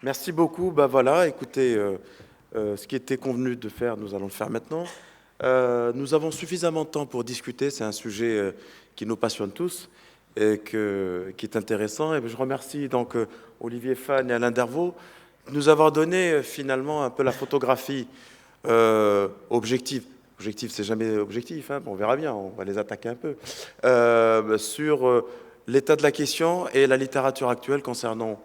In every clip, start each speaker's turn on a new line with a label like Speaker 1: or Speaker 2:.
Speaker 1: Merci beaucoup. Bah voilà, écoutez, ce qui était convenu de faire, nous allons le faire maintenant. Nous avons suffisamment de temps pour discuter. C'est un sujet qui nous passionne tous et qui est intéressant. Et je remercie donc Olivier Fan et Alain Dervaux de nous avoir donné finalement un peu la photographie objective. Objectif, c'est jamais objectif, hein. Bon, on verra bien, on va les attaquer un peu. Sur l'état de la question et la littérature actuelle concernant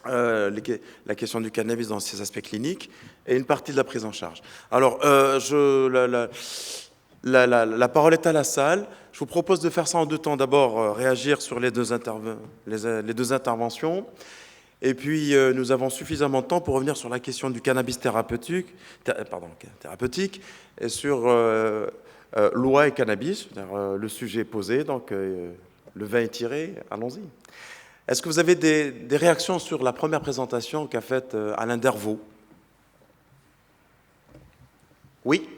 Speaker 1: la question du cannabis dans ses aspects cliniques et une partie de la prise en charge. Alors, la parole est à la salle. Je vous propose de faire ça en deux temps. D'abord, réagir sur les deux interventions. Et puis, nous avons suffisamment de temps pour revenir sur la question du cannabis thérapeutique et sur loi et cannabis. Le sujet est posé, donc le vin est tiré. Allons-y. Est-ce que vous avez des réactions sur la première présentation qu'a faite Alain Dervaux? Oui.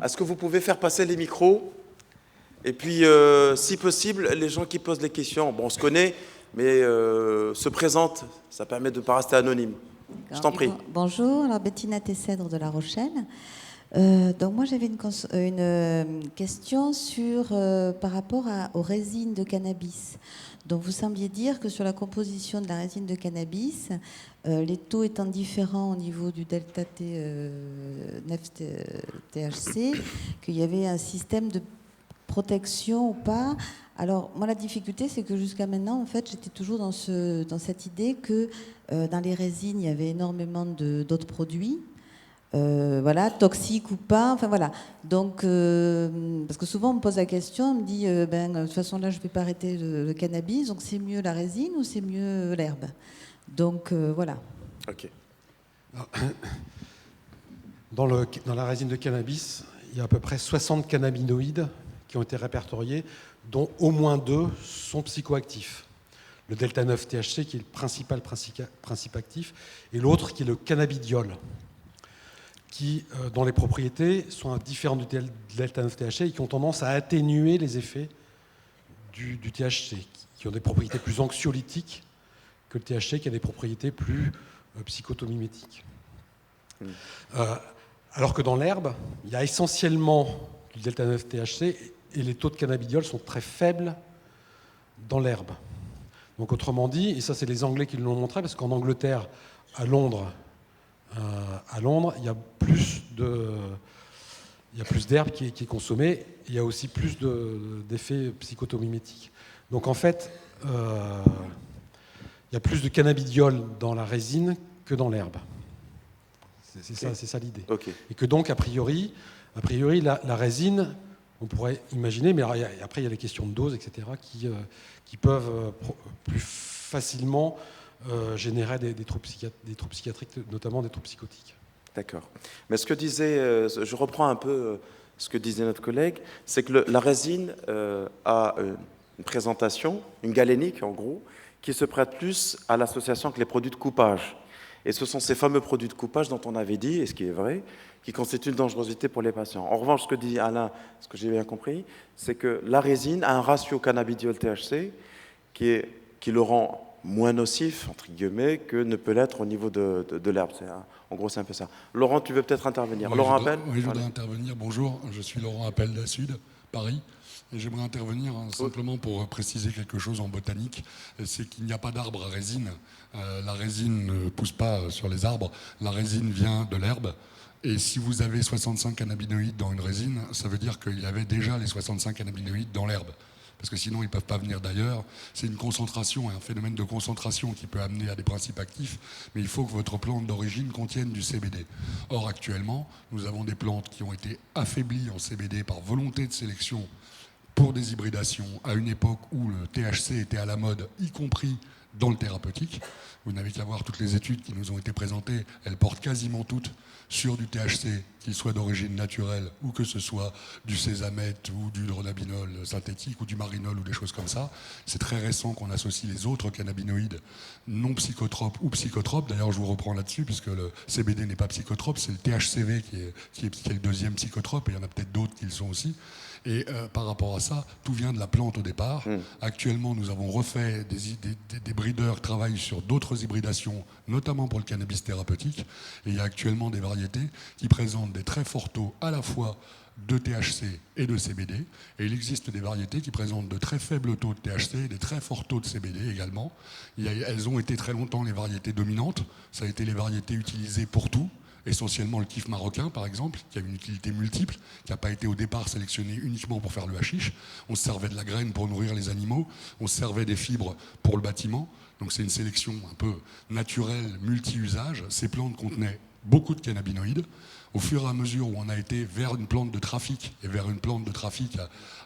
Speaker 1: Est-ce que vous pouvez faire passer les micros? Et puis, si possible, les gens qui posent les questions, bon, on se connaît, mais se présentent, ça permet de ne pas rester anonyme. Je t'en prie.
Speaker 2: Bonjour, alors Bettina Tessèdre de La Rochelle. Donc moi j'avais une question par rapport aux résines de cannabis. Donc vous sembliez dire que sur la composition de la résine de cannabis, les taux étant différents au niveau du delta THC, qu'il y avait un système de protection ou pas. Alors moi la difficulté c'est que jusqu'à maintenant en fait j'étais toujours dans cette idée que dans les résines il y avait énormément d'autres produits. Voilà, toxique ou pas, enfin voilà. Donc, parce que souvent on me pose la question, on me dit, de toute façon là je ne vais pas arrêter le cannabis, donc c'est mieux la résine ou c'est mieux l'herbe? Donc voilà.
Speaker 1: Ok.
Speaker 3: Dans la résine de cannabis, il y a à peu près 60 cannabinoïdes qui ont été répertoriés, dont au moins 2 sont psychoactifs. Le delta 9 THC qui est le principal principe actif, et l'autre qui est le cannabidiol, qui, dont les propriétés sont différentes du delta 9 THC et qui ont tendance à atténuer les effets du THC, qui ont des propriétés plus anxiolytiques que le THC, qui a des propriétés plus psychotomimétiques. Alors que dans l'herbe, il y a essentiellement du delta 9 THC et les taux de cannabidiol sont très faibles dans l'herbe. Donc autrement dit, et ça c'est les Anglais qui l'ont montré, parce qu'en Angleterre, à Londres, il y a plus d'herbe qui est consommée. Il y a aussi plus d'effets psychotomimétiques. Donc en fait, il y a plus de cannabidiol dans la résine que dans l'herbe. C'est ça l'idée.
Speaker 1: Okay.
Speaker 3: Et que donc, a priori la résine, on pourrait imaginer, mais après il y a les questions de dose, etc., qui peuvent plus facilement générer des troubles psychiatriques, notamment des troubles psychotiques.
Speaker 1: D'accord. Mais ce que disait, je reprends un peu ce que disait notre collègue, c'est que la résine a une présentation, une galénique en gros, qui se prête plus à l'association que les produits de coupage. Et ce sont ces fameux produits de coupage dont on avait dit, et ce qui est vrai, qui constituent une dangerosité pour les patients. En revanche, ce que dit Alain, ce que j'ai bien compris, c'est que la résine a un ratio cannabidiol-THC qui le rend moins nocif, entre guillemets, que ne peut l'être au niveau de l'herbe. En gros, c'est un peu ça. Laurent, tu veux peut-être intervenir?
Speaker 4: Oui,
Speaker 1: Laurent Appel?
Speaker 4: Oui, je voudrais intervenir. Bonjour, je suis Laurent Appel d'Asud, Paris. Et j'aimerais intervenir simplement pour préciser quelque chose en botanique. C'est qu'il n'y a pas d'arbre à résine. La résine ne pousse pas sur les arbres. La résine vient de l'herbe. Et si vous avez 65 cannabinoïdes dans une résine, ça veut dire qu'il y avait déjà les 65 cannabinoïdes dans l'herbe. Parce que sinon, ils ne peuvent pas venir d'ailleurs. C'est une concentration, un phénomène de concentration qui peut amener à des principes actifs, mais il faut que votre plante d'origine contienne du CBD. Or, actuellement, nous avons des plantes qui ont été affaiblies en CBD par volonté de sélection pour des hybridations à une époque où le THC était à la mode, y compris dans le thérapeutique. Vous n'avez qu'à voir toutes les études qui nous ont été présentées, elles portent quasiment toutes sur du THC, qu'il soit d'origine naturelle ou que ce soit du sésamètre ou du dronabinol synthétique ou du marinol ou des choses comme ça. C'est très récent qu'on associe les autres cannabinoïdes non psychotropes ou psychotropes. D'ailleurs, je vous reprends là-dessus, puisque le CBD n'est pas psychotrope, c'est le THCV qui est le deuxième psychotrope, et il y en a peut-être d'autres qui le sont aussi. Et par rapport à ça, tout vient de la plante au départ. Actuellement, nous avons refait des breeders travaillent sur d'autres hybridations, notamment pour le cannabis thérapeutique. Et il y a actuellement des variétés qui présentent des très forts taux à la fois de THC et de CBD. Et il existe des variétés qui présentent de très faibles taux de THC et des très forts taux de CBD également. Elles ont été très longtemps les variétés dominantes. Ça a été les variétés utilisées pour tout. Essentiellement le kiff marocain, par exemple, qui a une utilité multiple, qui n'a pas été au départ sélectionné uniquement pour faire le hashish. On se servait de la graine pour nourrir les animaux, on se servait des fibres pour le bâtiment. Donc c'est une sélection un peu naturelle, multi-usage. Ces plantes contenaient beaucoup de cannabinoïdes. Au fur et à mesure où on a été vers une plante de trafic et vers une plante de trafic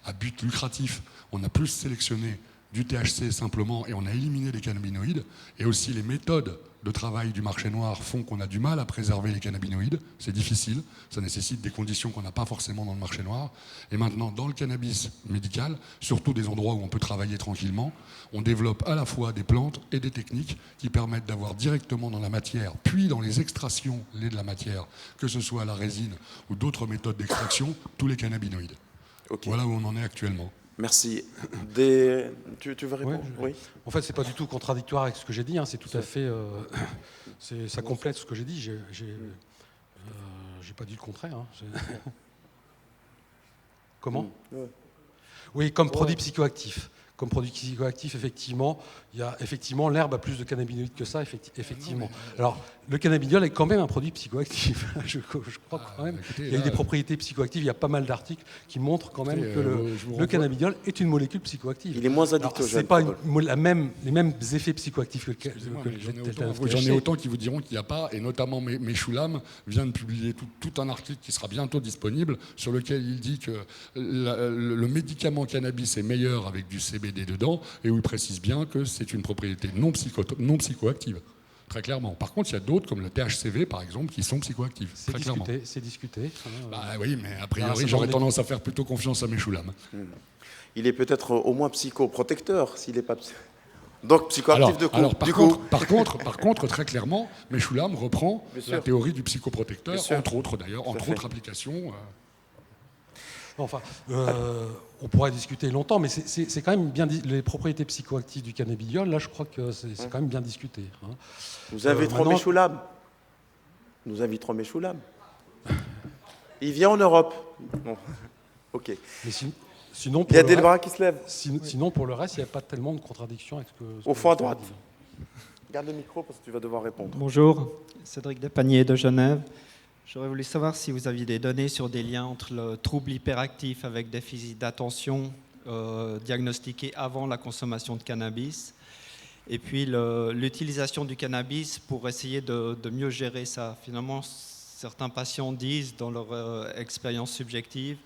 Speaker 4: à but lucratif, on a plus sélectionné du THC simplement et on a éliminé les cannabinoïdes. Et aussi les méthodes de travail du marché noir font qu'on a du mal à préserver les cannabinoïdes. C'est difficile, ça nécessite des conditions qu'on n'a pas forcément dans le marché noir. Et maintenant, dans le cannabis médical, surtout des endroits où on peut travailler tranquillement, on développe à la fois des plantes et des techniques qui permettent d'avoir directement dans la matière, puis dans les extractions de la matière, que ce soit la résine ou d'autres méthodes d'extraction, tous les cannabinoïdes. Okay. Voilà où on en est actuellement.
Speaker 1: Merci. Tu veux répondre? Oui.
Speaker 3: En fait, c'est pas du tout contradictoire avec ce que j'ai dit. Hein. C'est tout à fait. Ça complète ce que j'ai dit. J'ai pas dit le contraire. Hein. Comment? Oui, comme produit psychoactif. Comme produit psychoactif, effectivement, il y a effectivement l'herbe a plus de cannabinoïdes que ça, effectivement. Alors, le cannabidiol est quand même un produit psychoactif. je crois quand même. Écoutez, il y a eu des propriétés psychoactives. Il y a pas mal d'articles qui montrent quand même que le cannabidiol est une molécule psychoactive.
Speaker 1: Il est moins addictogène.
Speaker 3: C'est pas les mêmes effets psychoactifs que le
Speaker 4: J'en ai autant qui vous diront qu'il n'y a pas, et notamment Meshulam vient de publier tout un article qui sera bientôt disponible, sur lequel il dit que le médicament cannabis est meilleur avec du CBD dedans, et où il précise bien que c'est une propriété non psychoactive, très clairement. Par contre, il y a d'autres, comme le THCV, par exemple, qui sont psychoactifs, très clairement.
Speaker 3: C'est discuté.
Speaker 4: Bah, oui, mais a priori, j'aurais tendance à faire plutôt confiance à Meshulam.
Speaker 1: Il est peut-être au moins psychoprotecteur, s'il n'est pas... Donc, psychoactif de coup.
Speaker 4: Alors, par contre, très clairement, Meshulam reprend la théorie du psychoprotecteur, entre autres d'ailleurs, entre autres applications...
Speaker 3: Enfin, on pourrait discuter longtemps, mais c'est quand même bien les propriétés psychoactives du cannabidiol. Là, je crois que c'est quand même bien discuté. Hein.
Speaker 1: Nous inviterons Meshulam. Nous inviterons Meshulam. Il vient en Europe. Bon. Ok.
Speaker 3: Mais sinon,
Speaker 1: il y a des bras qui se lèvent.
Speaker 3: Sinon, pour le reste, il n'y a pas tellement de contradictions avec ce que.
Speaker 1: Au fond à droite. Garde le micro parce que tu vas devoir répondre.
Speaker 5: Bonjour, Cédric Despanier de Genève. J'aurais voulu savoir si vous aviez des données sur des liens entre le trouble hyperactif avec déficit d'attention diagnostiqué avant la consommation de cannabis et puis l'utilisation du cannabis pour essayer de mieux gérer ça. Finalement, certains patients disent dans leur expérience subjective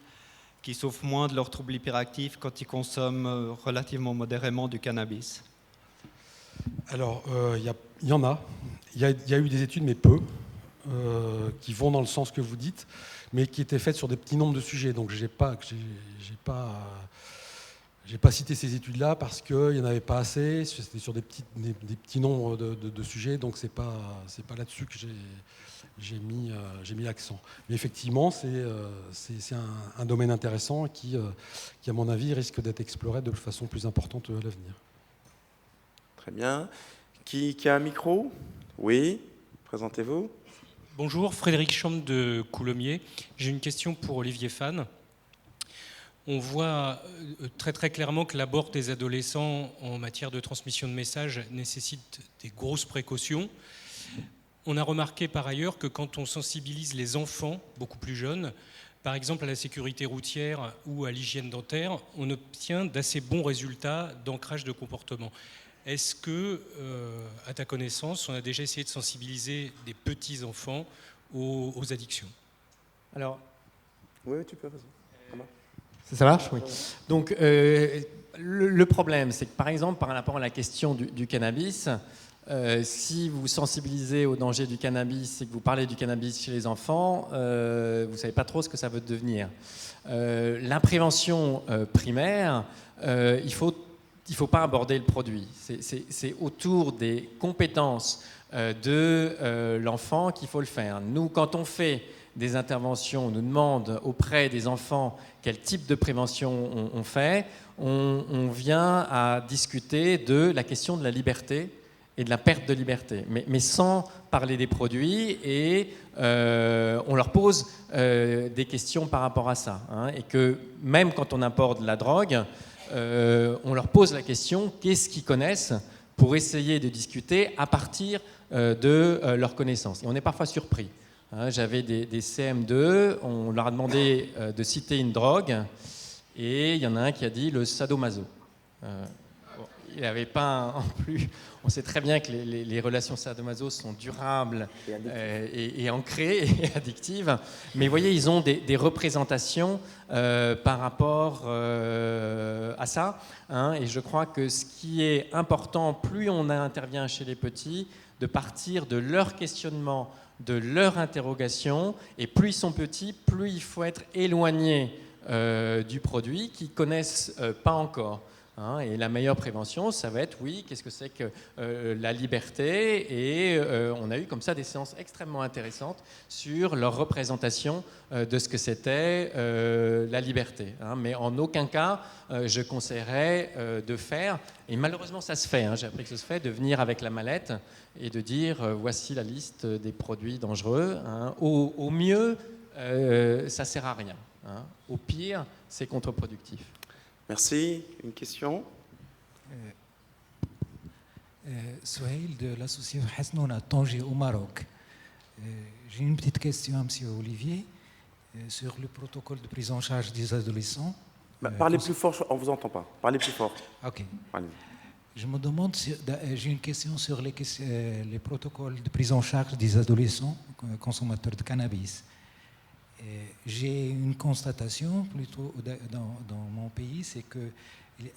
Speaker 5: qu'ils souffrent moins de leur trouble hyperactif quand ils consomment relativement modérément du cannabis.
Speaker 3: Alors, il y en a. Il y a eu des études, mais peu. Qui vont dans le sens que vous dites, mais qui étaient faites sur des petits nombres de sujets. Donc, j'ai pas cité ces études-là parce qu'il n'y en avait pas assez. C'était sur des petits nombres de sujets, donc c'est pas là-dessus que j'ai mis l'accent. Mais effectivement, c'est un domaine intéressant qui, à mon avis, risque d'être exploré de façon plus importante à l'avenir.
Speaker 1: Très bien. Qui a un micro? Oui, présentez-vous.
Speaker 6: Bonjour, Frédéric Chambre de Coulommiers. J'ai une question pour Olivier Fan. On voit très très clairement que l'abord des adolescents en matière de transmission de messages nécessite des grosses précautions. On a remarqué par ailleurs que quand on sensibilise les enfants, beaucoup plus jeunes, par exemple à la sécurité routière ou à l'hygiène dentaire, on obtient d'assez bons résultats d'ancrage de comportement. Est-ce que, à ta connaissance, on a déjà essayé de sensibiliser des petits-enfants aux addictions?
Speaker 7: Alors,
Speaker 1: oui, tu peux, vas-y.
Speaker 7: Ça marche? Oui. Donc, le problème, c'est que, par exemple, par rapport à la question du cannabis, si vous sensibilisez au danger du cannabis et que vous parlez du cannabis chez les enfants, vous ne savez pas trop ce que ça veut devenir. La prévention primaire, il faut pas aborder le produit. C'est autour des compétences de l'enfant qu'il faut le faire. Nous, quand on fait des interventions, on nous demande auprès des enfants quel type de prévention on fait, on vient à discuter de la question de la liberté et de la perte de liberté, mais sans parler des produits, et on leur pose des questions par rapport à ça, hein, et que même quand on aborde la drogue, on leur pose la question qu'est-ce qu'ils connaissent pour essayer de discuter à partir de leurs connaissances. Et on est parfois surpris. Hein, j'avais des CM2, on leur a demandé de citer une drogue, et il y en a un qui a dit le sadomaso. Il n'avait pas en plus. On sait très bien que les relations sadomaso sont durables et ancrées et addictives. Mais vous voyez, ils ont des représentations par rapport à ça. Hein, et je crois que ce qui est important, plus on intervient chez les petits, de partir de leur questionnement, de leur interrogation. Et plus ils sont petits, plus il faut être éloigné du produit qu'ils ne connaissent pas encore. Hein, et la meilleure prévention, ça va être, oui, qu'est-ce que c'est que la liberté, et on a eu comme ça des séances extrêmement intéressantes sur leur représentation de ce que c'était la liberté. Hein, mais en aucun cas, je conseillerais de faire, et malheureusement ça se fait, hein, j'ai appris que ça se fait, de venir avec la mallette et de dire voici la liste des produits dangereux. Hein. Au mieux, ça ne sert à rien. Hein. Au pire, c'est contre-productif.
Speaker 1: Merci. Une question?
Speaker 8: Souhail de l'association Hasnouna, Tanger au Maroc. J'ai une petite question à M. Olivier sur le protocole de prise en charge des adolescents.
Speaker 1: Parlez plus fort, on ne vous entend pas. Parlez plus fort.
Speaker 8: Ok.
Speaker 1: Allez.
Speaker 8: Je me demande, j'ai une question sur les protocoles de prise en charge des adolescents consommateurs de cannabis. J'ai une constatation plutôt dans mon pays, c'est que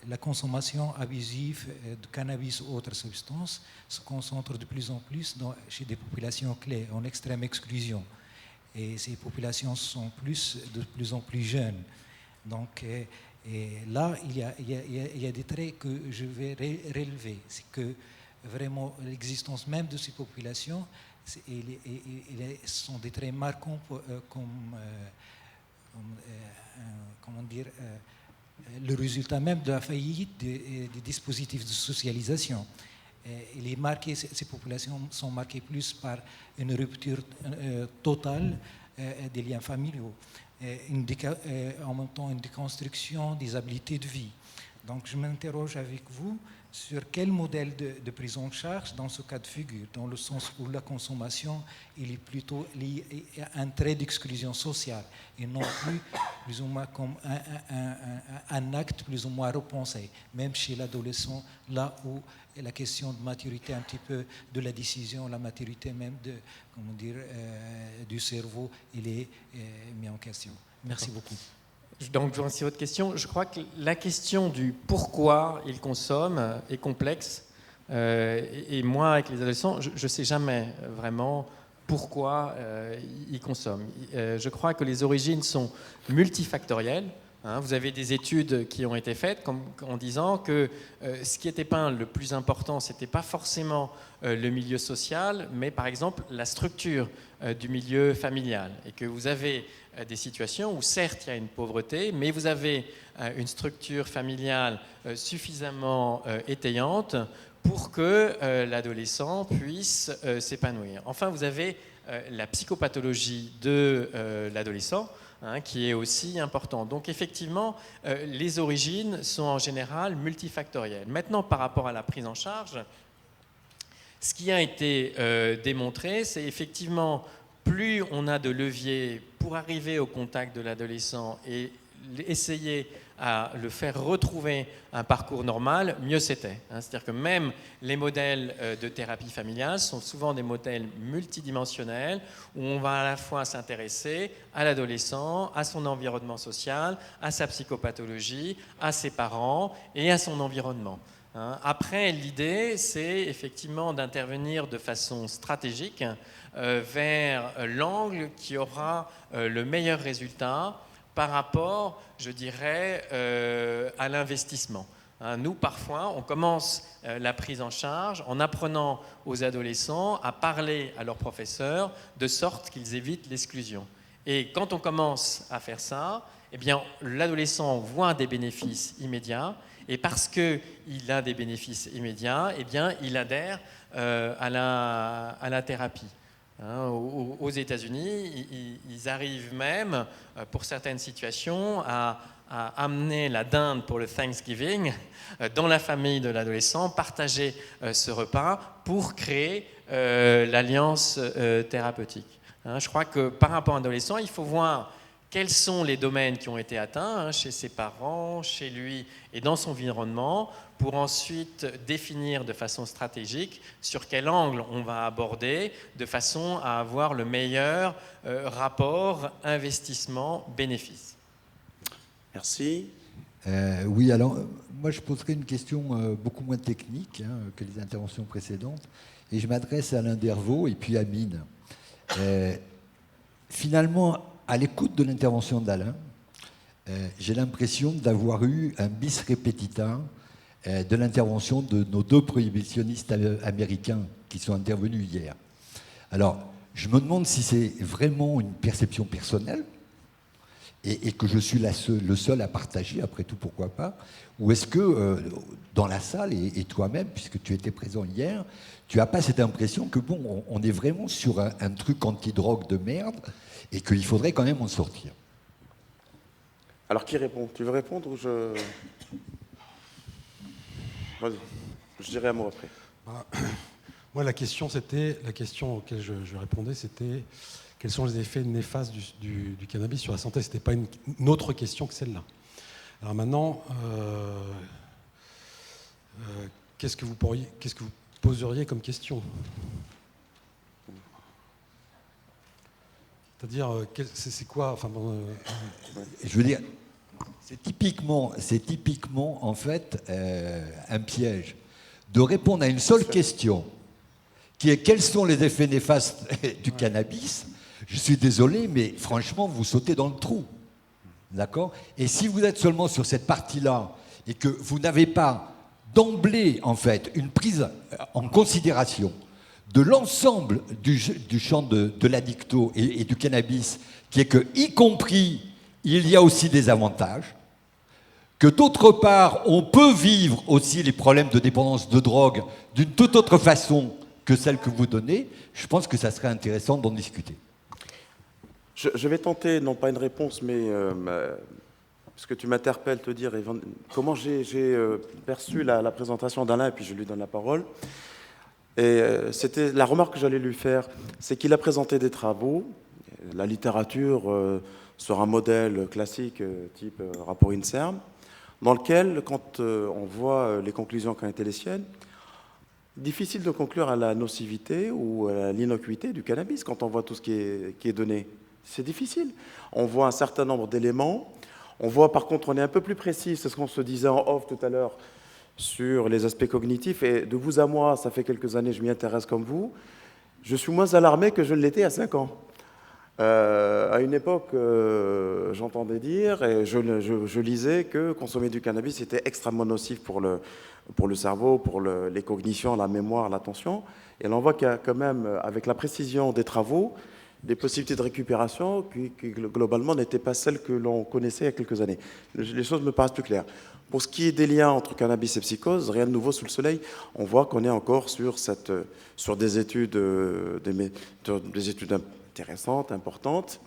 Speaker 8: la consommation abusive de cannabis ou autres substances se concentre de plus en plus chez des populations clés en extrême exclusion. Et ces populations sont de plus en plus jeunes. Donc là, il y a des traits que je vais relever. C'est que vraiment l'existence même de ces populations, sont des traits marquants comment dire, le résultat même de la faillite des dispositifs de socialisation. Il est marqué, ces populations sont marquées plus par une rupture totale des liens familiaux, en même temps une déconstruction des habiletés de vie. Donc je m'interroge avec vous sur quel modèle de prise en charge dans ce cas de figure, dans le sens où la consommation il est plutôt lié à un trait d'exclusion sociale et non plus ou moins comme un acte plus ou moins repensé, même chez l'adolescent, là où la question de maturité un petit peu de la décision, la maturité même du cerveau, il est mis en question. Merci beaucoup.
Speaker 7: Donc, je remercie votre question. Je crois que la question du pourquoi ils consomment est complexe. Et moi, avec les adolescents, je ne sais jamais vraiment pourquoi ils consomment. Je crois que les origines sont multifactorielles. Hein. Vous avez des études qui ont été faites en disant que ce qui était le plus important, ce n'était pas forcément le milieu social, mais par exemple la structure du milieu familial. Et que vous avez des situations où certes il y a une pauvreté, mais vous avez une structure familiale suffisamment étayante pour que l'adolescent puisse s'épanouir. Enfin, vous avez la psychopathologie de l'adolescent, hein, qui est aussi importante. Donc effectivement, les origines sont en général multifactorielles. Maintenant, par rapport à la prise en charge, ce qui a été démontré, c'est effectivement plus on a de leviers pour arriver au contact de l'adolescent et essayer à le faire retrouver un parcours normal, mieux c'était. C'est-à-dire que même les modèles de thérapie familiale sont souvent des modèles multidimensionnels où on va à la fois s'intéresser à l'adolescent, à son environnement social, à sa psychopathologie, à ses parents et à son environnement. Après, l'idée, c'est effectivement d'intervenir de façon stratégique vers l'angle qui aura le meilleur résultat par rapport, je dirais, à l'investissement. Nous, parfois, on commence la prise en charge en apprenant aux adolescents à parler à leurs professeurs de sorte qu'ils évitent l'exclusion. Et quand on commence à faire ça, eh bien, l'adolescent voit des bénéfices immédiats, et parce qu'il a des bénéfices immédiats, eh bien, il adhère à la thérapie. Aux États-Unis, ils arrivent même, pour certaines situations, à amener la dinde pour le Thanksgiving dans la famille de l'adolescent, partager ce repas pour créer l'alliance thérapeutique. Je crois que par rapport à l'adolescent, il faut voir quels sont les domaines qui ont été atteints chez ses parents, chez lui et dans son environnement, pour ensuite définir de façon stratégique sur quel angle on va aborder, de façon à avoir le meilleur rapport investissement-bénéfice.
Speaker 1: Merci.
Speaker 9: Oui, alors moi je poserai une question beaucoup moins technique que les interventions précédentes, et je m'adresse à Alain Dervaux et puis à Mine. Finalement, à l'écoute de l'intervention d'Alain, j'ai l'impression d'avoir eu un bis repetita de l'intervention de nos deux prohibitionnistes américains qui sont intervenus hier. Alors, je me demande si c'est vraiment une perception personnelle et que je suis le seul à partager, après tout, pourquoi pas, ou est-ce que dans la salle, et toi-même, puisque tu étais présent hier, tu n'as pas cette impression que, bon, on est vraiment sur un truc anti-drogue de merde et qu'il faudrait quand même en sortir?
Speaker 1: Alors, qui répond? Tu veux répondre ou je... Vas-y, je dirai un mot après.
Speaker 3: Moi, la question auquel je répondais, c'était quels sont les effets néfastes du cannabis sur la santé. Ce n'était pas une autre question que celle-là. Alors maintenant, qu'est-ce que vous poseriez comme question? C'est-à-dire, c'est quoi enfin,
Speaker 9: je veux dire, c'est typiquement en fait un piège de répondre à une seule question, qui est quels sont les effets néfastes du cannabis. Je suis désolé, mais franchement, vous sautez dans le trou. D'accord? Et si vous êtes seulement sur cette partie-là et que vous n'avez pas d'emblée, en fait, une prise en considération de l'ensemble du champ de l'addicto et du cannabis, qui est que, y compris, il y a aussi des avantages, que d'autre part, on peut vivre aussi les problèmes de dépendance de drogue d'une toute autre façon que celle que vous donnez, je pense que ça serait intéressant d'en discuter.
Speaker 1: Je vais tenter, non pas une réponse, mais parce que tu m'interpelles, te dire comment j'ai perçu la présentation d'Alain, et puis je lui donne la parole. Et c'était la remarque que j'allais lui faire, c'est qu'il a présenté des travaux, la littérature sur un modèle classique type rapport INSERM, dans lequel, quand on voit les conclusions qui ont été les siennes, difficile de conclure à la nocivité ou à l'innocuité du cannabis quand on voit tout ce qui est donné. C'est difficile. On voit un certain nombre d'éléments. On voit, par contre, on est un peu plus précis, c'est ce qu'on se disait en off tout à l'heure, sur les aspects cognitifs. Et de vous à moi, ça fait quelques années, je m'y intéresse comme vous. Je suis moins alarmé que je l'étais à 5 ans. À une époque, j'entendais dire, et je lisais que consommer du cannabis était extrêmement nocif pour le cerveau, pour les cognitions, la mémoire, l'attention. Et là, on voit qu'il y a quand même, avec la précision des travaux, des possibilités de récupération qui globalement n'étaient pas celles que l'on connaissait il y a quelques années. Les choses me paraissent plus claires. Pour ce qui est des liens entre cannabis et psychose, rien de nouveau sous le soleil. On voit qu'on est encore sur des études intéressantes, importantes.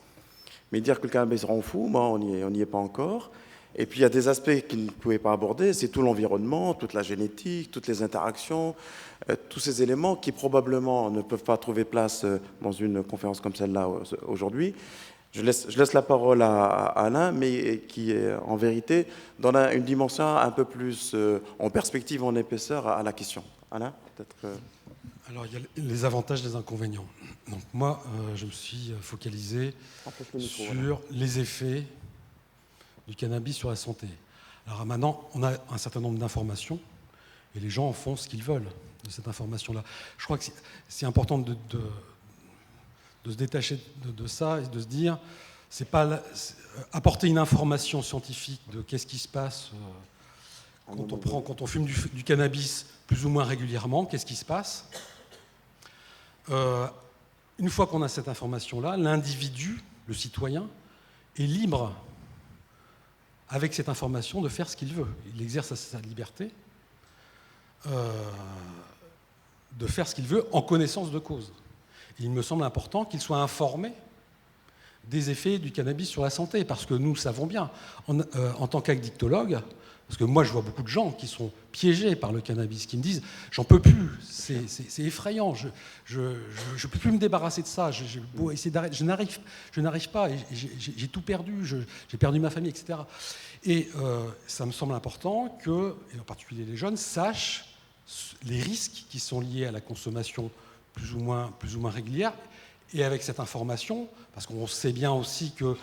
Speaker 1: Mais dire que le cannabis rend fou, on n'y est pas encore. Et puis il y a des aspects qu'il ne pouvait pas aborder, c'est tout l'environnement, toute la génétique, toutes les interactions, tous ces éléments qui probablement ne peuvent pas trouver place dans une conférence comme celle-là aujourd'hui. Je laisse la parole à Alain, mais qui en vérité donne une dimension un peu plus en perspective, en épaisseur à la question. Alain, peut-être
Speaker 3: Alors il y a les avantages et les inconvénients. Donc moi, je me suis focalisé sur les effets du cannabis sur la santé. Alors maintenant, on a un certain nombre d'informations et les gens en font ce qu'ils veulent de cette information-là. Je crois que c'est important de se détacher de ça et de se dire, c'est pas apporter une information scientifique de qu'est-ce qui se passe quand on fume du cannabis plus ou moins régulièrement, qu'est-ce qui se passe. Une fois qu'on a cette information-là, l'individu le citoyen est libre, avec cette information, de faire ce qu'il veut. Il exerce sa liberté de faire ce qu'il veut en connaissance de cause. Et il me semble important qu'il soit informé des effets du cannabis sur la santé, parce que nous savons bien, en tant qu'addictologue, parce que moi je vois beaucoup de gens qui sont piégés par le cannabis, qui me disent « j'en peux plus, c'est effrayant, je ne peux plus me débarrasser de ça, j'ai beau essayer d'arrêter, je n'arrive pas, j'ai tout perdu, j'ai perdu ma famille, etc. » Et ça me semble important que, et en particulier les jeunes, sachent les risques qui sont liés à la consommation plus ou moins régulière, et avec cette information, parce qu'on sait bien aussi que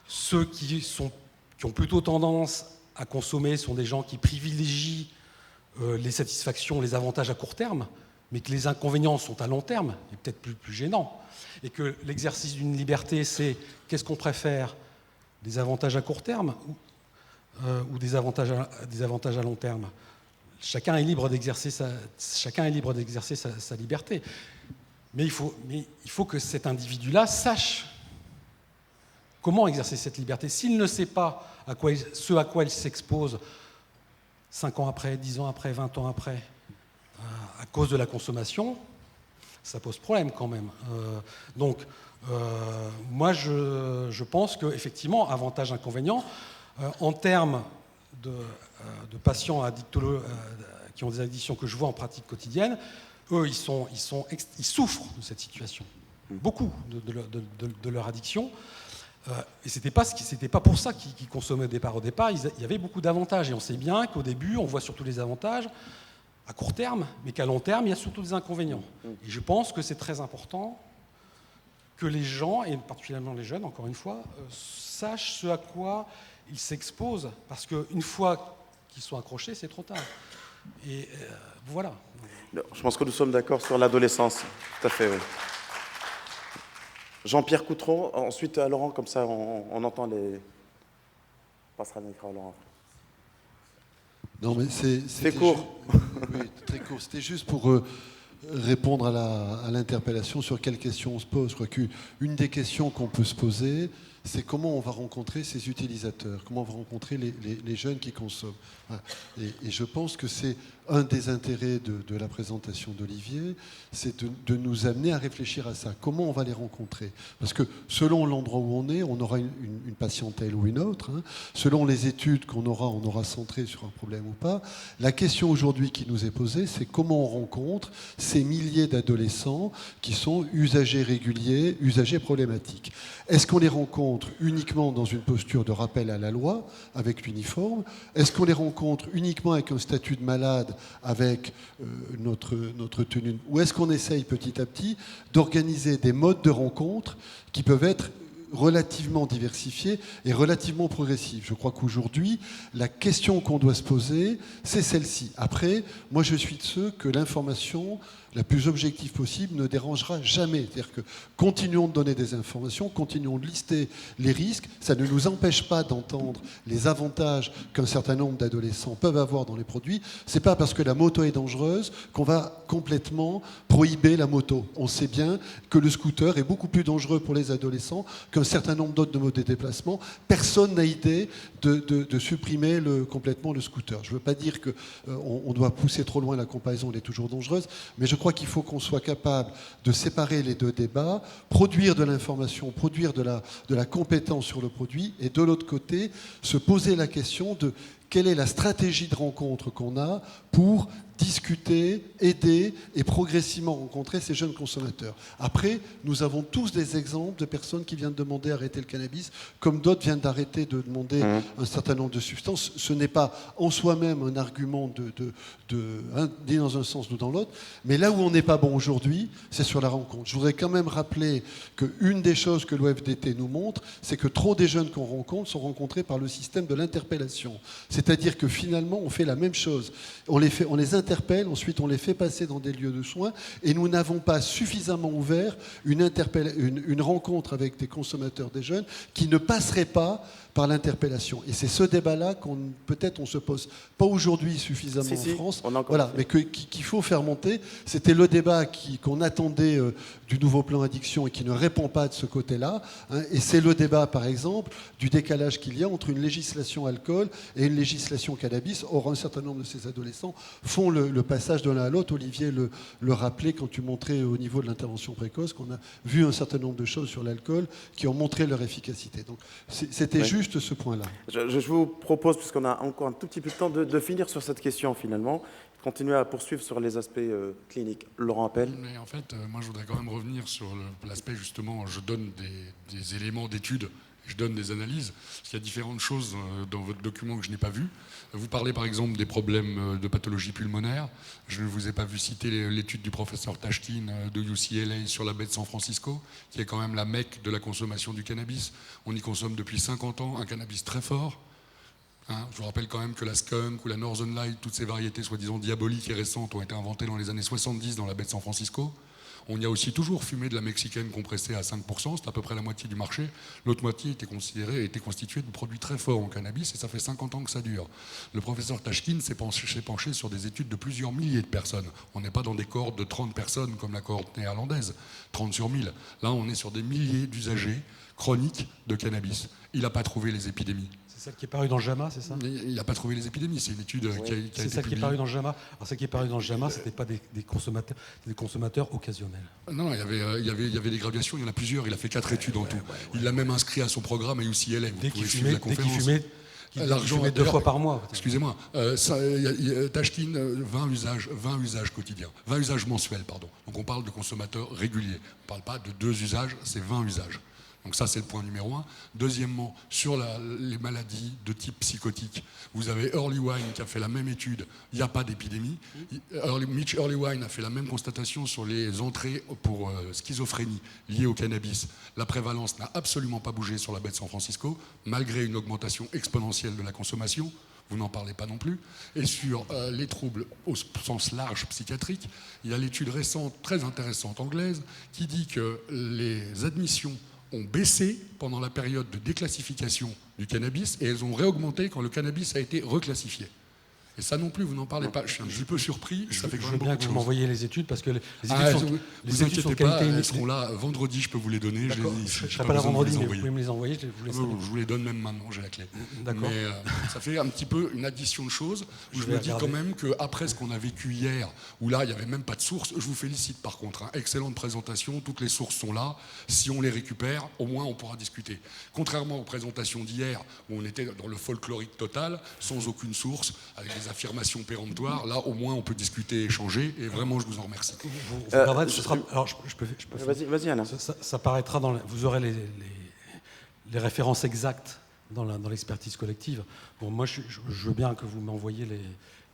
Speaker 3: ceux qui ont plutôt tendance à consommer sont des gens qui privilégient les satisfactions, les avantages à court terme, mais que les inconvénients sont à long terme, et peut-être plus gênants. Et que l'exercice d'une liberté, c'est qu'est-ce qu'on préfère, des avantages à court terme ou des avantages à long terme. Chacun est libre d'exercer sa liberté. Mais il faut que cet individu-là sache comment exercer cette liberté. S'il ne sait pas ce à quoi il s'expose 5 ans après, 10 ans après, 20 ans après, à cause de la consommation, ça pose problème quand même. Moi, je pense qu'effectivement, avantage, inconvénient, en termes de patients qui ont des addictions que je vois en pratique quotidienne, eux, ils souffrent de cette situation, beaucoup de leur addiction. Et c'était pas pour ça qu'ils consommaient au départ. Au départ, il y avait beaucoup d'avantages. Et on sait bien qu'au début, on voit surtout les avantages à court terme, mais qu'à long terme, il y a surtout des inconvénients. Et je pense que c'est très important que les gens, et particulièrement les jeunes, encore une fois, sachent ce à quoi ils s'exposent. Parce qu'une fois qu'ils sont accrochés, c'est trop tard. Et voilà.
Speaker 1: Je pense que nous sommes d'accord sur l'adolescence. Tout à fait, oui. Jean-Pierre Coutreau, ensuite à Laurent, comme ça on entend les... On passera le micro à Laurent.
Speaker 10: Non, mais
Speaker 1: c'est court.
Speaker 10: Oui, très court. C'était juste pour répondre à l'interpellation sur quelle question on se pose. Je crois qu'une des questions qu'on peut se poser, c'est comment on va rencontrer ces utilisateurs, comment on va rencontrer les jeunes qui consomment. Voilà. Et je pense que c'est un des intérêts de la présentation d'Olivier, c'est de nous amener à réfléchir à ça. Comment on va les rencontrer? Parce que selon l'endroit où on est, on aura une patientèle ou une autre. Hein. Selon les études qu'on aura, on aura centré sur un problème ou pas. La question aujourd'hui qui nous est posée, c'est comment on rencontre ces milliers d'adolescents qui sont usagers réguliers, usagers problématiques. Est-ce qu'on les rencontre uniquement dans une posture de rappel à la loi, avec l'uniforme? Est-ce qu'on les rencontre uniquement avec un statut de malade, avec notre tenue? Ou est-ce qu'on essaye petit à petit d'organiser des modes de rencontre qui peuvent être relativement diversifiés et relativement progressifs? Je crois qu'aujourd'hui, la question qu'on doit se poser, c'est celle-ci. Après, moi je suis de ceux que l'information la plus objective possible ne dérangera jamais. C'est-à-dire que continuons de donner des informations, continuons de lister les risques, ça ne nous empêche pas d'entendre les avantages qu'un certain nombre d'adolescents peuvent avoir dans les produits. C'est pas parce que la moto est dangereuse qu'on va complètement prohiber la moto. On sait bien que le scooter est beaucoup plus dangereux pour les adolescents qu'un certain nombre d'autres modes de déplacement. Personne n'a idée de supprimer complètement le scooter. Je ne veux pas dire qu'on doit pousser trop loin la comparaison, elle est toujours dangereuse, mais je crois qu'il faut qu'on soit capable de séparer les deux débats, produire de l'information, produire de la compétence sur le produit, et de l'autre côté, se poser la question de quelle est la stratégie de rencontre qu'on a pour discuter, aider et progressivement rencontrer ces jeunes consommateurs. Après, nous avons tous des exemples de personnes qui viennent demander d'arrêter le cannabis, comme d'autres viennent d'arrêter de demander un certain nombre de substances. Ce n'est pas en soi-même un argument ni dans un sens ou dans l'autre, mais là où on n'est pas bon aujourd'hui, c'est sur la rencontre. Je voudrais quand même rappeler qu'une des choses que l'OFDT nous montre, c'est que trop des jeunes qu'on rencontre sont rencontrés par le système de l'interpellation. C'est-à-dire que finalement, on fait la même chose. On les interpelle, ensuite on les fait passer dans des lieux de soins, et nous n'avons pas suffisamment ouvert une rencontre avec des consommateurs, des jeunes, qui ne passeraient pas par l'interpellation. Et c'est ce débat-là peut-être on se pose pas aujourd'hui suffisamment en France, voilà, mais qu'il faut faire monter. C'était le débat qu'on attendait du nouveau plan addiction et qui ne répond pas de ce côté-là. Hein, et c'est le débat, par exemple, du décalage qu'il y a entre une législation alcool et une législation cannabis. Or, un certain nombre de ces adolescents font le passage de l'un à l'autre. Olivier le rappelait quand tu montrais au niveau de l'intervention précoce qu'on a vu un certain nombre de choses sur l'alcool qui ont montré leur efficacité. Donc, c'était juste ce point-là.
Speaker 1: Je vous propose, puisqu'on a encore un tout petit peu de temps, de finir sur cette question finalement, continuer à poursuivre sur les aspects cliniques. Laurent Appel.
Speaker 4: Mais en fait, moi je voudrais quand même revenir sur l'aspect justement, je donne des éléments d'études, je donne des analyses, parce qu'il y a différentes choses dans votre document que je n'ai pas vues. Vous parlez par exemple des problèmes de pathologie pulmonaire. Je ne vous ai pas vu citer l'étude du professeur Tashkin de UCLA sur la baie de San Francisco, qui est quand même la mecque de la consommation du cannabis. On y consomme depuis 50 ans un cannabis très fort. Hein, je vous rappelle quand même que la skunk ou la Northern Light, toutes ces variétés soi-disant diaboliques et récentes ont été inventées dans les années 70 dans la baie de San Francisco. On y a aussi toujours fumé de la mexicaine compressée à 5%, c'est à peu près la moitié du marché. L'autre moitié était constituée de produits très forts en cannabis et ça fait 50 ans que ça dure. Le professeur Tashkin s'est penché sur des études de plusieurs milliers de personnes. On n'est pas dans des cohortes de 30 personnes comme la cohorte néerlandaise, 30 sur 1000. Là, on est sur des milliers d'usagers chroniques de cannabis. Il n'a pas trouvé les épidémies.
Speaker 3: C'est celle qui est parue dans le JAMA, c'est ça?
Speaker 4: Il n'a pas trouvé les épidémies, c'est une étude qui a été
Speaker 3: C'est celle qui est
Speaker 4: publiée.
Speaker 3: parue dans le JAMA. Alors celle qui est parue dans le JAMA, c'était pas des consommateurs occasionnels.
Speaker 4: Non, il y avait des graduations, il y en a plusieurs, il a fait 4 études en tout. Il l'a même inscrit à son programme à UCLA.
Speaker 3: Dès qu'il fumait 2 fois par mois.
Speaker 4: Excusez-moi, Tashkin, 20 usages quotidiens, 20 usages mensuels, pardon. Donc on parle de consommateurs réguliers. On ne parle pas de 2 usages, c'est 20 usages. Donc ça, c'est le point numéro 1. Deuxièmement, sur les maladies de type psychotique, vous avez Early Wine qui a fait la même étude, il n'y a pas d'épidémie. Mitch Early Wine a fait la même constatation sur les entrées pour schizophrénie liées au cannabis. La prévalence n'a absolument pas bougé sur la baie de San Francisco, malgré une augmentation exponentielle de la consommation. Vous n'en parlez pas non plus. Et sur les troubles au sens large psychiatrique, il y a l'étude récente, très intéressante anglaise, qui dit que les admissions ont baissé pendant la période de déclassification du cannabis et elles ont réaugmenté quand le cannabis a été reclassifié. Et ça non plus, vous n'en parlez pas. Je suis un petit peu surpris.
Speaker 3: Je veux bien que vous m'envoyiez les études parce que les
Speaker 4: vous
Speaker 3: études
Speaker 4: inquiétez pas, elles seront là vendredi, je peux vous les donner.
Speaker 3: Je ne serai pas là vendredi, mais vous pouvez me les envoyer. Je
Speaker 4: vous les donne même maintenant, j'ai la clé.
Speaker 3: D'accord.
Speaker 4: Mais ça fait un petit peu une addition de choses. Où je me dis quand même qu'après ce qu'on a vécu hier, où là, il n'y avait même pas de source, je vous félicite par contre. Hein. Excellente présentation, toutes les sources sont là. Si on les récupère, au moins on pourra discuter. Contrairement aux présentations d'hier, où on était dans le folklorique total, sans aucune source, avec des affirmations péremptoires, là au moins on peut discuter, échanger, et vraiment je vous en remercie.
Speaker 1: Vas-y Alain.
Speaker 3: Ça paraîtra vous aurez les références exactes dans l'expertise collective. Bon, moi je veux bien que vous m'envoyiez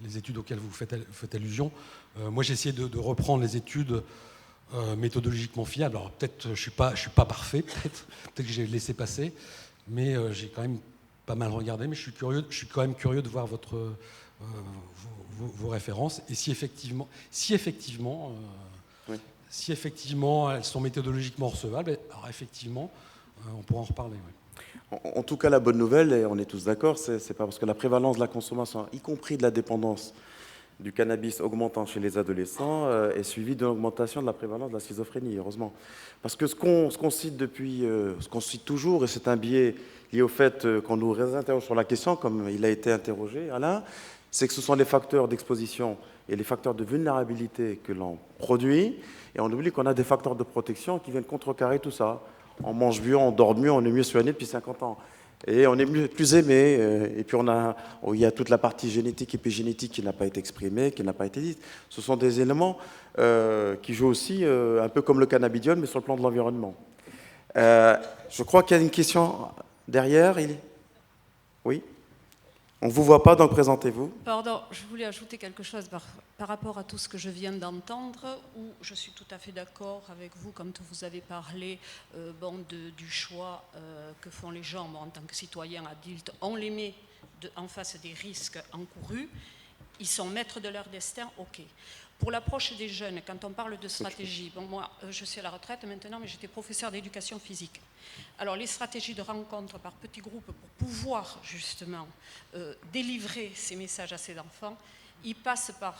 Speaker 3: les études auxquelles vous faites allusion. Moi j'ai essayé de reprendre les études méthodologiquement fiables. Alors peut-être je suis pas parfait, peut-être que j'ai laissé passer, mais j'ai quand même pas mal regardé, mais je suis quand même curieux de voir vos références et si effectivement elles sont méthodologiquement recevables, alors effectivement on pourra en reparler. Oui.
Speaker 1: En tout cas, la bonne nouvelle, et on est tous d'accord, c'est pas parce que la prévalence de la consommation, y compris de la dépendance du cannabis augmentant chez les adolescents, est suivie d'une augmentation de la prévalence de la schizophrénie, heureusement. Parce que ce qu'on cite ce qu'on cite toujours, et c'est un biais lié au fait qu'on nous réinterroge sur la question, comme il a été interrogé, Alain, c'est que ce sont les facteurs d'exposition et les facteurs de vulnérabilité que l'on produit, et on oublie qu'on a des facteurs de protection qui viennent contrecarrer tout ça. On mange mieux, on dort mieux, on est mieux soigné depuis 50 ans. Et on est plus aimé, et puis il y a toute la partie génétique et épigénétique qui n'a pas été exprimée, qui n'a pas été dite. Ce sont des éléments qui jouent aussi un peu comme le cannabidiol, mais sur le plan de l'environnement. Je crois qu'il y a une question derrière. Oui. On ne vous voit pas, donc présentez-vous.
Speaker 11: Pardon, je voulais ajouter quelque chose par rapport à tout ce que je viens d'entendre, où je suis tout à fait d'accord avec vous quand vous avez parlé du choix que font les gens. Moi, en tant que citoyen adulte, on les met en face des risques encourus. Ils sont maîtres de leur destin, ok. Pour l'approche des jeunes, quand on parle de stratégie, moi je suis à la retraite maintenant, mais j'étais professeur d'éducation physique. Alors les stratégies de rencontre par petits groupes pour pouvoir justement délivrer ces messages à ces enfants, ils passent par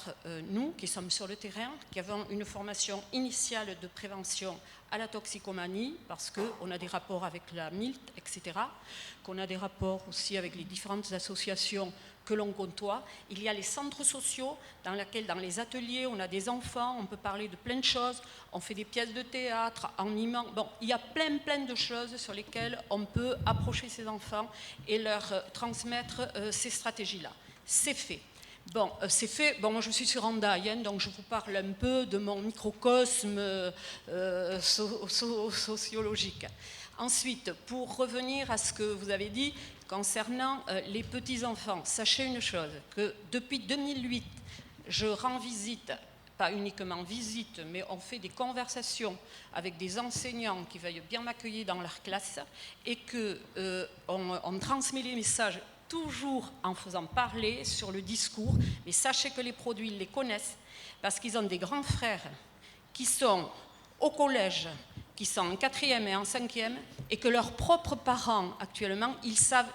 Speaker 11: nous qui sommes sur le terrain, qui avons une formation initiale de prévention à la toxicomanie, parce qu'on a des rapports avec la MILT, etc., qu'on a des rapports aussi avec les différentes associations que l'on côtoie. Il y a les centres sociaux dans lesquels, dans les ateliers, on a des enfants, on peut parler de plein de choses, on fait des pièces de théâtre, animant. Bon, il y a plein de choses sur lesquelles on peut approcher ces enfants et leur transmettre ces stratégies-là. C'est fait. Bon, c'est fait. Bon, moi je suis sur Hendaye, hein, donc je vous parle un peu de mon microcosme sociologique. Ensuite, pour revenir à ce que vous avez dit concernant les petits-enfants, sachez une chose, que depuis 2008, je rends visite, pas uniquement visite, mais on fait des conversations avec des enseignants qui veuillent bien m'accueillir dans leur classe et qu'on transmet les messages toujours en faisant parler sur le discours, mais sachez que les produits, ils les connaissent parce qu'ils ont des grands frères qui sont au collège, qui sont en 4e et en 5e, et que leurs propres parents, actuellement, ils savent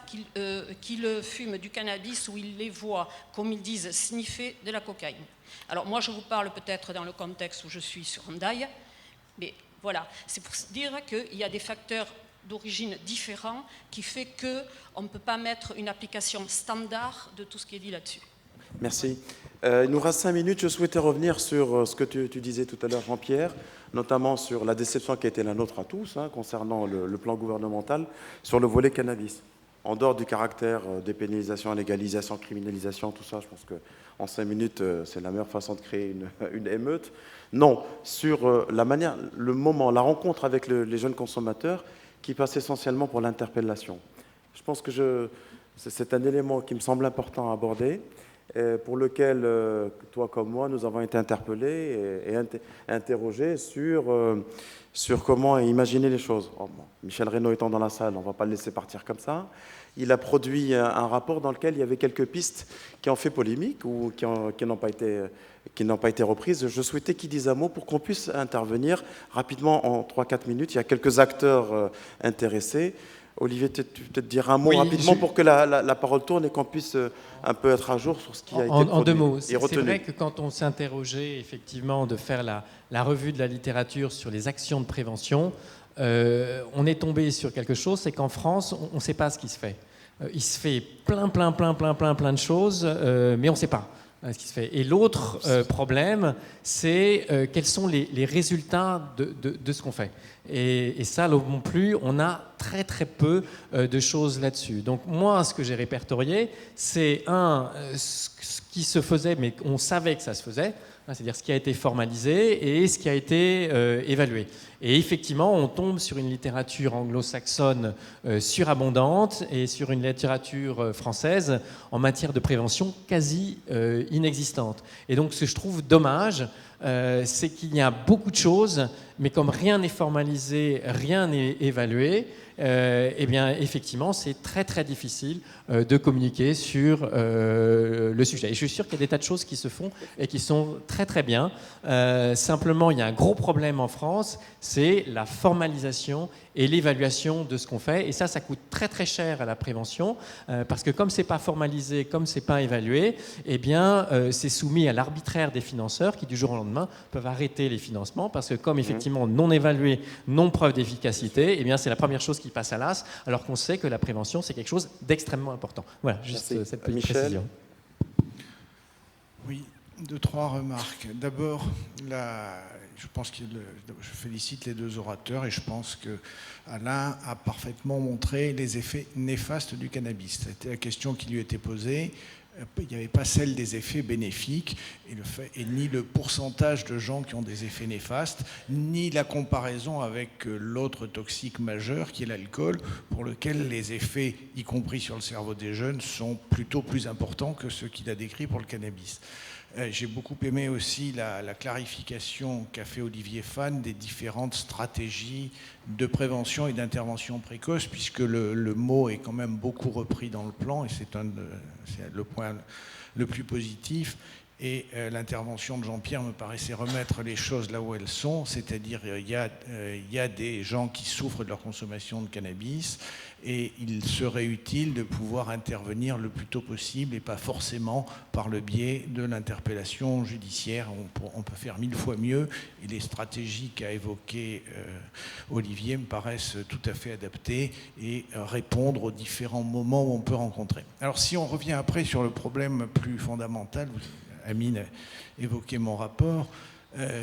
Speaker 11: qu'ils fument du cannabis ou ils les voient, comme ils disent, sniffer de la cocaïne. Alors moi, je vous parle peut-être dans le contexte où je suis sur Hendaye, mais voilà, c'est pour dire qu'il y a des facteurs d'origine différents qui fait qu'on ne peut pas mettre une application standard de tout ce qui est dit là-dessus.
Speaker 1: Merci. Il nous reste 5 minutes. Je souhaitais revenir sur ce que tu disais tout à l'heure, Jean-Pierre, notamment sur la déception qui a été la nôtre à tous, concernant le plan gouvernemental, sur le volet cannabis. En dehors du caractère dépénalisation, légalisation, criminalisation, tout ça, je pense qu'en 5 minutes, c'est la meilleure façon de créer une émeute. Non, sur la manière, le moment, la rencontre avec les jeunes consommateurs qui passe essentiellement pour l'interpellation. Je pense que c'est un élément qui me semble important à aborder, pour lequel, toi comme moi, nous avons été interpellés et interrogés sur comment imaginer les choses. Oh, bon, Michel Reynaud étant dans la salle, on ne va pas le laisser partir comme ça. Il a produit un rapport dans lequel il y avait quelques pistes qui ont fait polémique ou qui n'ont pas été reprises. Je souhaitais qu'il dise un mot pour qu'on puisse intervenir rapidement en 3-4 minutes. Il y a quelques acteurs intéressés. Olivier, tu peux peut-être dire un mot rapidement pour que la parole tourne et qu'on puisse un peu être à jour sur ce qui a été produit.
Speaker 7: En 2 mots,
Speaker 1: c'est
Speaker 7: vrai que quand on s'est interrogé effectivement de faire la revue de la littérature sur les actions de prévention, on est tombé sur quelque chose, c'est qu'en France, on ne sait pas ce qui se fait. Il se fait plein de choses, mais on ne sait pas ce qui se fait. Et l'autre problème, c'est quels sont les résultats de ce qu'on fait. Et ça, non plus, on a très peu de choses là-dessus. Donc moi, ce que j'ai répertorié, c'est ce qui se faisait, mais on savait que ça se faisait, c'est-à-dire ce qui a été formalisé et ce qui a été évalué. Et effectivement, on tombe sur une littérature anglo-saxonne surabondante et sur une littérature française en matière de prévention quasi inexistante. Et donc, ce que je trouve dommage, c'est qu'il y a beaucoup de choses, mais comme rien n'est formalisé, rien n'est évalué, eh bien, effectivement, c'est très difficile de communiquer sur le sujet. Et je suis sûr qu'il y a des tas de choses qui se font et qui sont très bien. Simplement, il y a un gros problème en France, c'est la formalisation et l'évaluation de ce qu'on fait. Et ça coûte très cher à la prévention, parce que comme c'est pas formalisé, comme c'est pas évalué, eh bien, c'est soumis à l'arbitraire des financeurs qui, du jour au lendemain, peuvent arrêter les financements, parce que comme effectivement non évalué, non preuve d'efficacité, eh bien, c'est la première chose qui passe à l'as, alors qu'on sait que la prévention, c'est quelque chose d'extrêmement important. Voilà, juste cette petite précision.
Speaker 12: Oui, 2-3 remarques. D'abord, je pense que je félicite les deux orateurs et je pense que Alain a parfaitement montré les effets néfastes du cannabis. C'était la question qui lui était posée. Il n'y avait pas celle des effets bénéfiques et ni le pourcentage de gens qui ont des effets néfastes, ni la comparaison avec l'autre toxique majeur qui est l'alcool, pour lequel les effets, y compris sur le cerveau des jeunes, sont plutôt plus importants que ceux qu'il a décrits pour le cannabis. J'ai beaucoup aimé aussi la clarification qu'a fait Olivier Fan des différentes stratégies de prévention et d'intervention précoce, puisque le mot est quand même beaucoup repris dans le plan, et c'est le point le plus positif. Et l'intervention de Jean-Pierre me paraissait remettre les choses là où elles sont, c'est-à-dire il y a des gens qui souffrent de leur consommation de cannabis et il serait utile de pouvoir intervenir le plus tôt possible et pas forcément par le biais de l'interpellation judiciaire. On peut faire 1000 fois mieux et les stratégies qu'a évoquées Olivier me paraissent tout à fait adaptées et répondre aux différents moments où on peut rencontrer. Alors si on revient après sur le problème plus fondamental, Amine a évoqué mon rapport.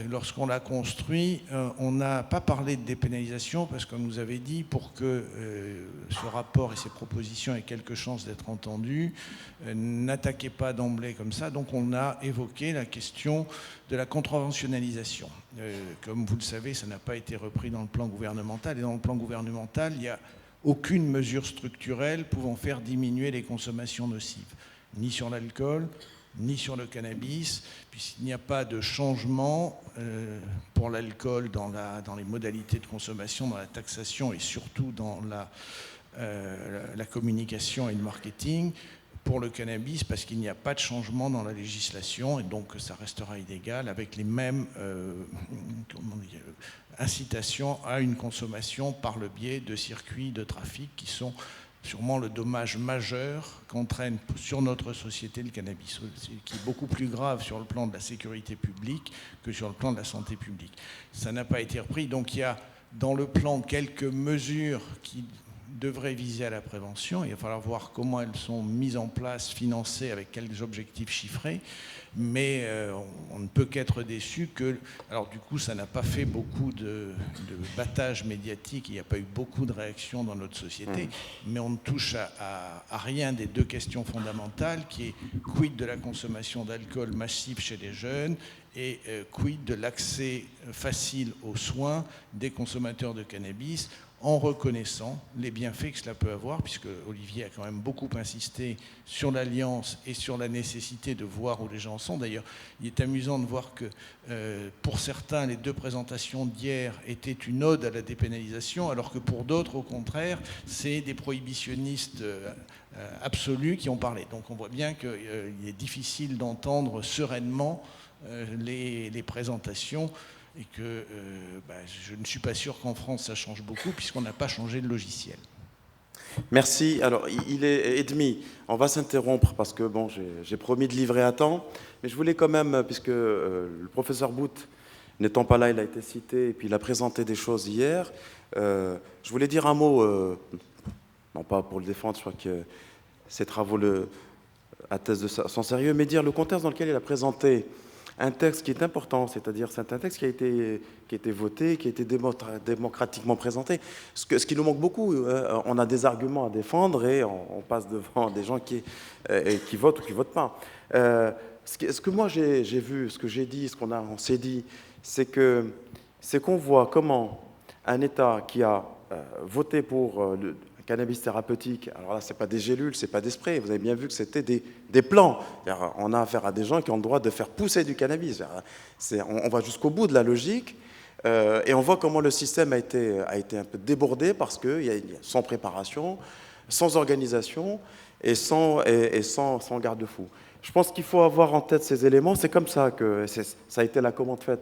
Speaker 12: Lorsqu'on l'a construit, on n'a pas parlé de dépénalisation parce qu'on nous avait dit pour que ce rapport et ces propositions aient quelque chance d'être entendus, n'attaquez pas d'emblée comme ça. Donc on a évoqué la question de la contraventionnalisation. Comme vous le savez, ça n'a pas été repris dans le plan gouvernemental. Et dans le plan gouvernemental, il n'y a aucune mesure structurelle pouvant faire diminuer les consommations nocives, ni sur l'alcool, ni sur le cannabis, puisqu'il n'y a pas de changement pour l'alcool dans les modalités de consommation, dans la taxation et surtout dans la communication et le marketing. Pour le cannabis, parce qu'il n'y a pas de changement dans la législation et donc ça restera illégal avec les mêmes incitations à une consommation par le biais de circuits de trafic qui sont sûrement le dommage majeur qu'entraîne sur notre société le cannabis, qui est beaucoup plus grave sur le plan de la sécurité publique que sur le plan de la santé publique. Ça n'a pas été repris, donc il y a dans le plan quelques mesures qui devraient viser à la prévention. Il va falloir voir comment elles sont mises en place, financées, avec quels objectifs chiffrés. Mais on ne peut qu'être déçu que... Alors du coup, ça n'a pas fait beaucoup de battage médiatique, il n'y a pas eu beaucoup de réactions dans notre société, mais on ne touche à rien des deux questions fondamentales, qui est quid de la consommation d'alcool massif chez les jeunes et quid de l'accès facile aux soins des consommateurs de cannabis, en reconnaissant les bienfaits que cela peut avoir, puisque Olivier a quand même beaucoup insisté sur l'alliance et sur la nécessité de voir où les gens sont. D'ailleurs, il est amusant de voir que pour certains, les deux présentations d'hier étaient une ode à la dépénalisation, alors que pour d'autres, au contraire, c'est des prohibitionnistes absolus qui ont parlé. Donc on voit bien qu'il est difficile d'entendre sereinement les présentations, et que je ne suis pas sûr qu'en France ça change beaucoup puisqu'on n'a pas changé le logiciel.
Speaker 1: Merci. Alors, il est et demi. On va s'interrompre parce que bon, j'ai promis de livrer à temps, mais je voulais quand même, puisque le professeur Booth, n'étant pas là, il a été cité et puis il a présenté des choses hier. Je voulais dire un mot, non pas pour le défendre, je crois que ses travaux attestent de son sérieux, mais dire le contexte dans lequel il a présenté un texte qui est important, c'est-à-dire c'est un texte qui a été voté, qui a été démocratiquement présenté. Ce qui nous manque beaucoup, on a des arguments à défendre et on passe devant des gens qui votent ou qui ne votent pas. Ce que moi j'ai vu, ce que j'ai dit, on s'est dit, c'est qu'on voit comment un État qui a voté pour le cannabis thérapeutique, alors là, ce n'est pas des gélules, ce n'est pas des sprays, vous avez bien vu que c'était des plants. On a affaire à des gens qui ont le droit de faire pousser du cannabis. On va jusqu'au bout de la logique, et on voit comment le système a été un peu débordé parce qu'il y a sans préparation, sans organisation et sans garde-fou. Je pense qu'il faut avoir en tête ces éléments. C'est comme ça que ça a été la commande faite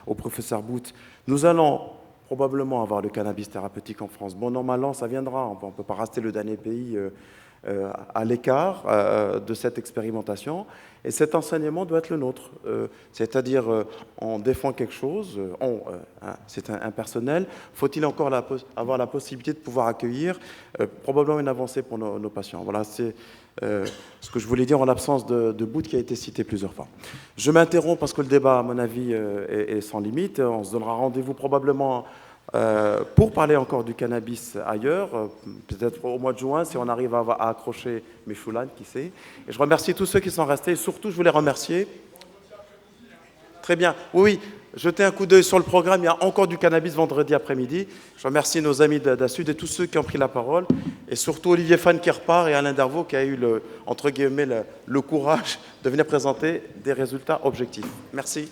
Speaker 1: au professeur Booth. Nous allons probablement avoir le cannabis thérapeutique en France. Bon, normalement, ça viendra. On ne peut pas rester le dernier pays à l'écart de cette expérimentation. Et cet enseignement doit être le nôtre. C'est-à-dire, on défend quelque chose, c'est impersonnel. Faut-il encore avoir la possibilité de pouvoir accueillir probablement une avancée pour nos patients? Voilà, c'est ce que je voulais dire en l'absence de Boud qui a été cité plusieurs fois. Je m'interromps parce que le débat, à mon avis, est sans limite. On se donnera rendez-vous probablement pour parler encore du cannabis ailleurs, peut-être au mois de juin, si on arrive à accrocher Michoulan, qui sait. Et je remercie tous ceux qui sont restés. Et surtout, je voulais remercier... Très bien. Oui, jetez un coup d'œil sur le programme. Il y a encore du cannabis vendredi après-midi. Je remercie nos amis d'Asud et tous ceux qui ont pris la parole. Et surtout Olivier Fan qui repart et Alain Darvaux qui a eu, entre guillemets, le courage de venir présenter des résultats objectifs. Merci.